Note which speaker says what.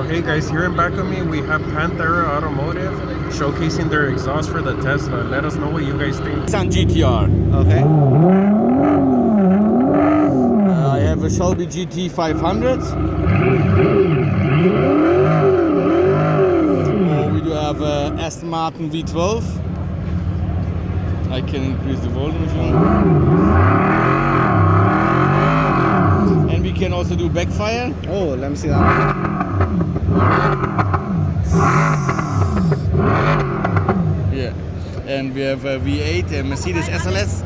Speaker 1: hey guys, here in back of me we have Panthera Automotive showcasing their exhaust for the Tesla. Let us know what you guys think.
Speaker 2: Nissan GTR.
Speaker 3: Okay.
Speaker 2: I have a Shelby GT 500. Or we do have a Aston Martin V12. I can increase the volume if you want. And we can also do backfire.
Speaker 3: Oh, let me see that.
Speaker 2: Yeah. And we have a V8 and Mercedes SLS.